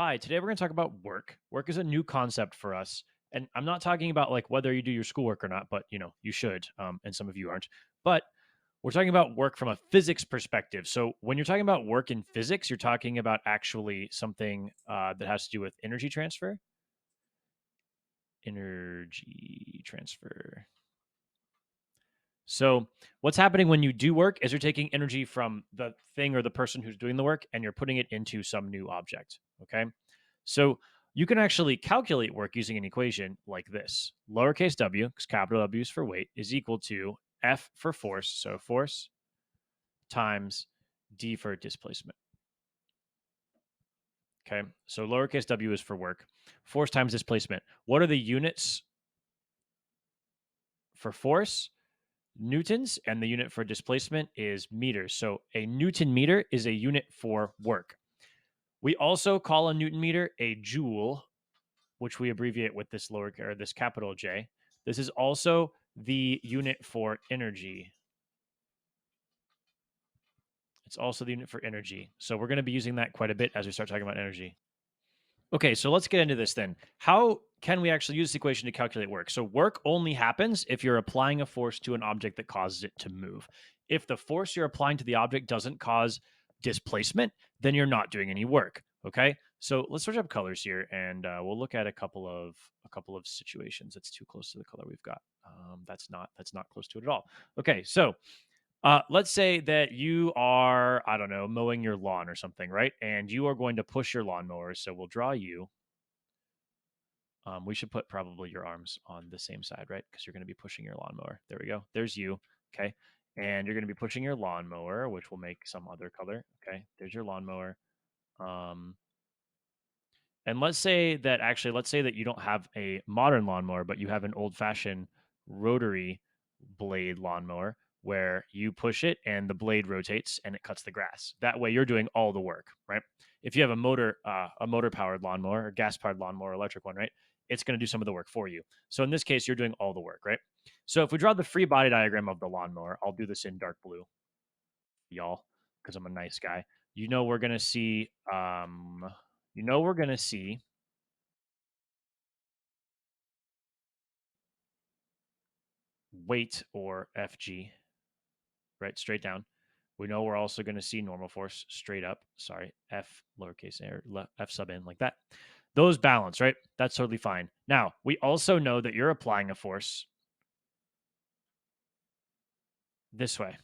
Hi, today we're going to talk about work. Work is a new concept for us. And I'm not talking about like whether you do your schoolwork or not, but you should, and some of you aren't. But we're talking about work from a physics perspective. So when you're talking about work in physics, you're talking about actually something that has to do with energy transfer. Energy transfer. So what's happening when you do work is you're taking energy from the thing or the person who's doing the work and you're putting it into some new object. Okay. So you can actually calculate work using an equation like this. Lowercase w, because capital W is for weight, is equal to F for force. So force times D for displacement. Okay. So lowercase w is for work. Force times displacement. What are the units for force? Newtons, and the unit for displacement is meters. So a Newton meter is a unit for work. We also call a Newton meter a joule, which we abbreviate with this lower or this capital J. This is also the unit for energy. It's also the unit for energy. So we're going to be using that quite a bit as we start talking about energy. Okay, so let's get into this then. How can we actually use this equation to calculate work? So work only happens if you're applying a force to an object that causes it to move. If the force you're applying to the object doesn't cause displacement, then you're not doing any work. Okay, so let's switch up colors here, and we'll look at a couple of situations. That's too close to the color we've got. That's not close to it at all. Okay, so let's say that you are, I don't know, mowing your lawn or something, right? And you are going to push your lawnmower. So we'll draw you. We should put probably your arms on the same side, right? Because you're going to be pushing your lawnmower. There we go. There's you. Okay. And you're going to be pushing your lawnmower, which will make some other color. Okay. There's your lawnmower. Um, and let's say that you don't have a modern lawnmower, but you have an old fashioned rotary blade lawnmower where you push it and the blade rotates and it cuts the grass. That way you're doing all the work, right? If you have a motor powered lawnmower or gas powered lawnmower, electric one, right? It's going to do some of the work for you. So in this case, you're doing all the work, right? So if we draw the free body diagram of the lawnmower, I'll do this in dark blue, y'all, because I'm a nice guy. You know we're gonna see we're gonna see weight or FG, right? Straight down. We know we're also going to see normal force straight up. Sorry, F lowercase F sub n like that. Those balance, right? That's totally fine. Now, we also know that you're applying a force this way.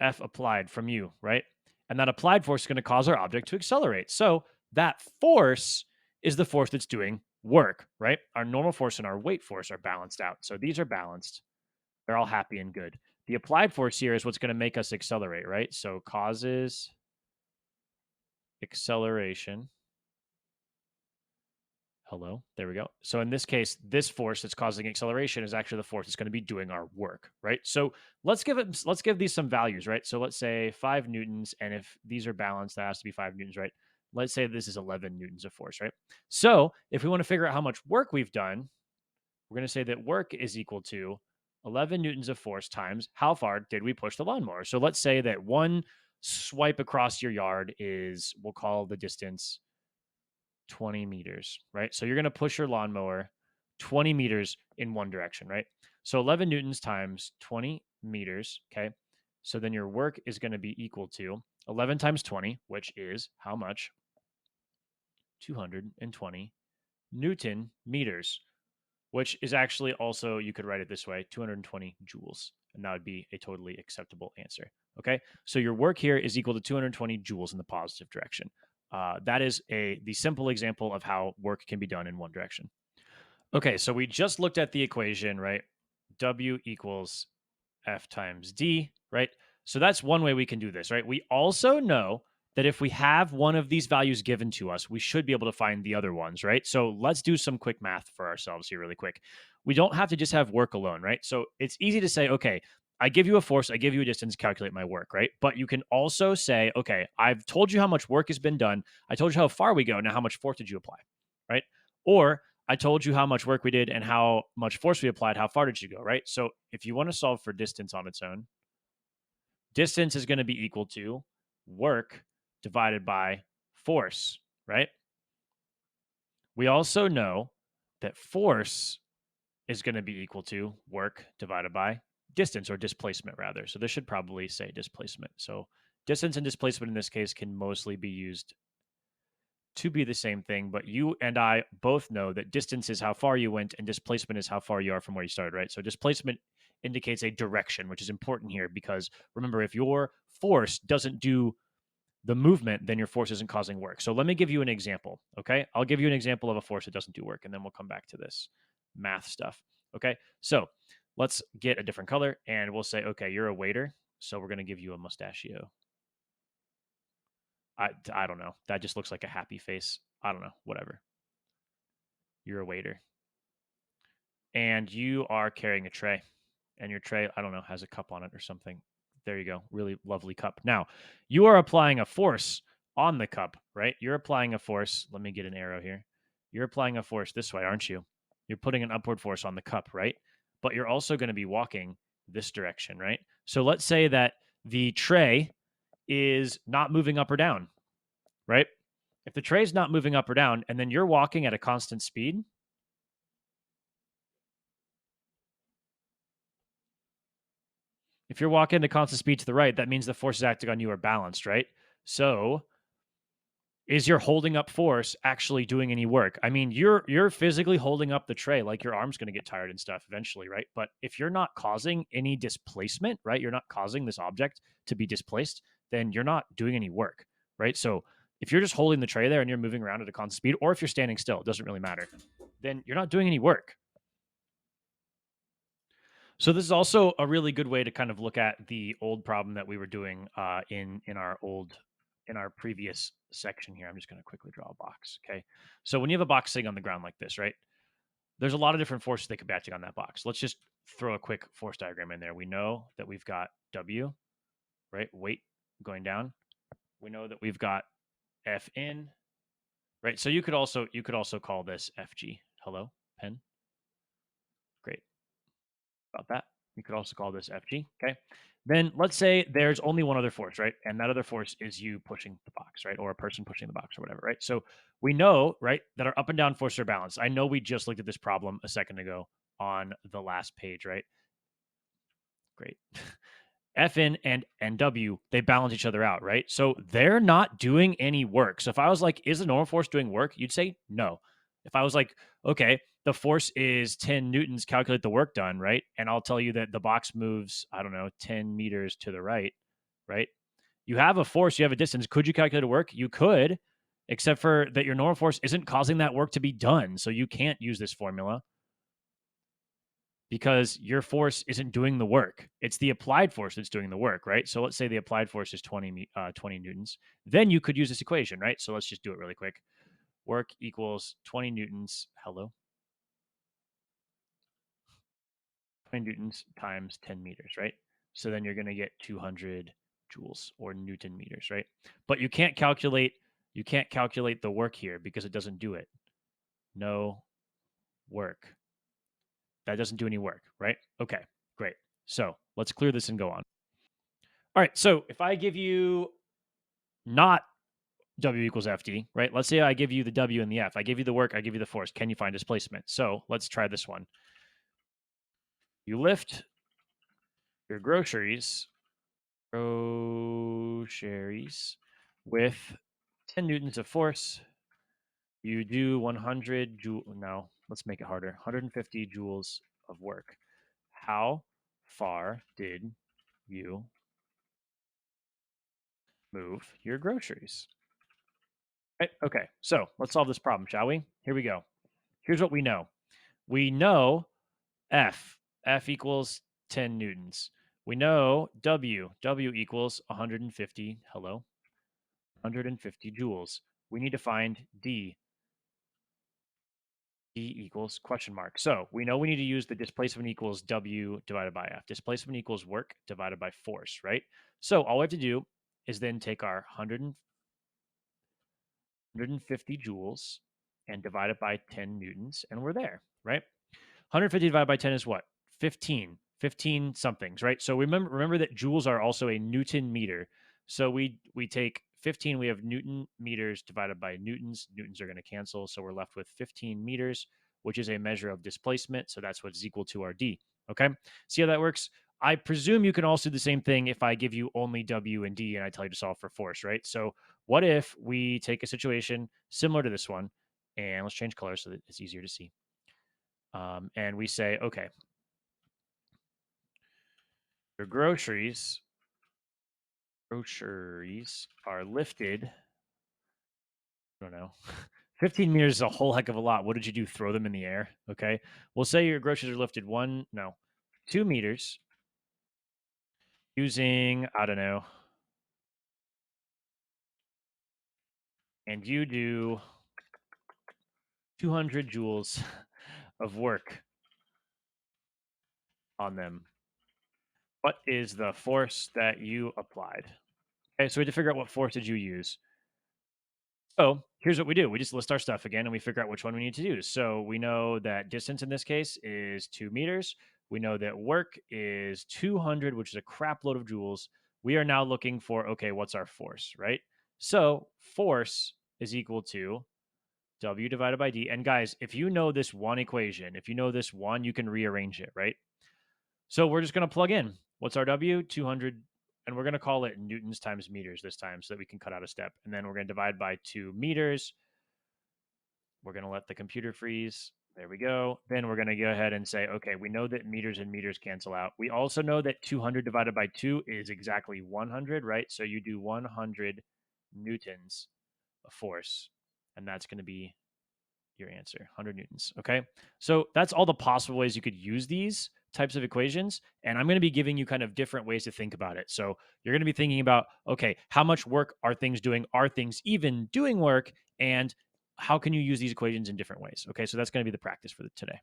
F applied from you, right? And that applied force is going to cause our object to accelerate. So that force is the force that's doing work, right? Our normal force and our weight force are balanced out. So these are balanced. They're all happy and good. The applied force here is what's going to make us accelerate, right? So causes acceleration. Hello, there we go. So in this case, this force that's causing acceleration is actually the force that's going to be doing our work, right? So let's give these some values, right? So let's say 5 newtons, and if these are balanced, that has to be 5 newtons, right? Let's say this is 11 newtons of force, right? So if we want to figure out how much work we've done, we're going to say that work is equal to 11 newtons of force times how far did we push the lawnmower. So let's say that one swipe across your yard is, we'll call the distance 20 meters, right? So you're going to push your lawnmower 20 meters in one direction, right? So 11 newtons times 20 meters, okay? So then your work is going to be equal to 11 times 20, which is how much? 220 Newton meters, which is actually also, you could write it this way, 220 joules. And that would be a totally acceptable answer. Okay. So your work here is equal to 220 joules in the positive direction. That is the simple example of how work can be done in one direction. Okay. So we just looked at the equation, right? W equals F times D, right? So that's one way we can do this, right? We also know that if we have one of these values given to us, we should be able to find the other ones, right? So let's do some quick math for ourselves here, really quick. We don't have to just have work alone, right? So it's easy to say, okay, I give you a force, I give you a distance, calculate my work, right? But you can also say, okay, I've told you how much work has been done. I told you how far we go. Now, how much force did you apply, right? Or I told you how much work we did and how much force we applied. How far did you go, right? So if you want to solve for distance on its own, distance is going to be equal to work divided by force, right? We also know that force is going to be equal to work divided by distance, or displacement rather. So this should probably say displacement. So distance and displacement in this case can mostly be used to be the same thing, but you and I both know that distance is how far you went and displacement is how far you are from where you started, right? So displacement indicates a direction, which is important here because remember, if your force doesn't do the movement, then your force isn't causing work. So let me give you an example, okay? I'll give you an example of a force that doesn't do work, and then we'll come back to this math stuff, okay? So let's get a different color, and we'll say, okay, you're a waiter, so we're going to give you a mustachio. I don't know. That just looks like a happy face. I don't know. Whatever. You're a waiter. And you are carrying a tray. And your tray, I don't know, has a cup on it or something. There you go. Really lovely cup. Now, you are applying a force on the cup, right? You're applying a force. Let me get an arrow here. You're applying a force this way, aren't you? You're putting an upward force on the cup, right? But you're also going to be walking this direction, right? So let's say that the tray is not moving up or down, right? If the tray is not moving up or down and then you're walking at a constant speed, if you're walking at a constant speed to the right, that means the forces acting on you are balanced, right? So is your holding up force actually doing any work? I mean, you're physically holding up the tray, like your arm's going to get tired and stuff eventually, right? But if you're not causing any displacement, right? You're not causing this object to be displaced, then you're not doing any work, right? So if you're just holding the tray there and you're moving around at a constant speed, or if you're standing still, it doesn't really matter, then you're not doing any work. So this is also a really good way to kind of look at the old problem that we were doing in our previous section here. I'm just going to quickly draw a box. Okay. So when you have a box sitting on the ground like this, right? There's a lot of different forces they could be acting on that box. Let's just throw a quick force diagram in there. We know that we've got W, right? Weight going down. We know that we've got F in, right? So you could also call this FG. Hello, pen. Great. About that. You could also call this FG. Okay. Then let's say there's only one other force, right? And that other force is you pushing the box, right? Or a person pushing the box or whatever, right? So we know, right, that our up and down forces are balanced. I know we just looked at this problem a second ago on the last page, right? Great. Fn and W, they balance each other out, right? So they're not doing any work. So if I was like, is the normal force doing work? You'd say no. If I was like, okay, the force is 10 newtons, calculate the work done, right? And I'll tell you that the box moves, I don't know, 10 meters to the right, right? You have a force, you have a distance. Could you calculate a work? You could, except for that your normal force isn't causing that work to be done. So you can't use this formula because your force isn't doing the work. It's the applied force that's doing the work, right? So let's say the applied force is 20 newtons. Then you could use this equation, right? So let's just do it really quick. Work equals 20 newtons. Hello. 20 newtons times 10 meters, right? So then you're going to get 200 joules or Newton meters, right? But you can't calculate the work here because it doesn't do it. No work. That doesn't do any work, right? Okay, great. So let's clear this and go on. All right, so if I give you not W equals FD, right? Let's say I give you the W and the F. I give you the work, I give you the force. Can you find displacement? So let's try this one. You lift your groceries with 10 newtons of force. You do 100 joule. No, let's make it harder. 150 joules of work. How far did you move your groceries? Right, okay, so let's solve this problem, shall we? Here we go. Here's what we know. We know F equals 10 newtons. We know W equals 150, hello, 150 joules. We need to find D equals question mark. So we know we need to use the displacement equals W divided by F. Displacement equals work divided by force, right? So all we have to do is then take our 150 joules and divide it by 10 newtons, and we're there, right? 150 divided by 10 is what? 15 somethings, right? So remember that joules are also a Newton meter. So we take 15, we have Newton meters divided by newtons. Newtons are going to cancel. So we're left with 15 meters, which is a measure of displacement. So that's what's equal to our D. Okay. See how that works? I presume you can also do the same thing if I give you only W and D and I tell you to solve for force, right? So what if we take a situation similar to this one and let's change color so that it's easier to see. And we say, okay, your groceries are lifted. I don't know. 15 meters is a whole heck of a lot. What did you do? Throw them in the air? Okay. We'll say your groceries are lifted 2 meters using, I don't know, and you do 200 joules of work on them. What is the force that you applied? Okay, so we had to figure out what force did you use. So here's what we do. We just list our stuff again and we figure out which one we need to use. So we know that distance in this case is 2 meters. We know that work is 200, which is a crap load of joules. We are now looking for, okay, what's our force, right? So force is equal to W divided by D. And guys, if you know this one equation, if you know this one, you can rearrange it, right? So we're just going to plug in. What's our W? 200. And we're going to call it newtons times meters this time so that we can cut out a step. And then we're going to divide by 2 meters. We're going to let the computer freeze. There we go. Then we're going to go ahead and say, okay, we know that meters and meters cancel out. We also know that 200 divided by 2 is exactly 100, right? So you do 100 newtons of force. And that's going to be your answer, 100 newtons. Okay. So that's all the possible ways you could use these types of equations. And I'm going to be giving you kind of different ways to think about it. So you're going to be thinking about, okay, how much work are things doing? Are things even doing work? And how can you use these equations in different ways? Okay. So that's going to be the practice for today.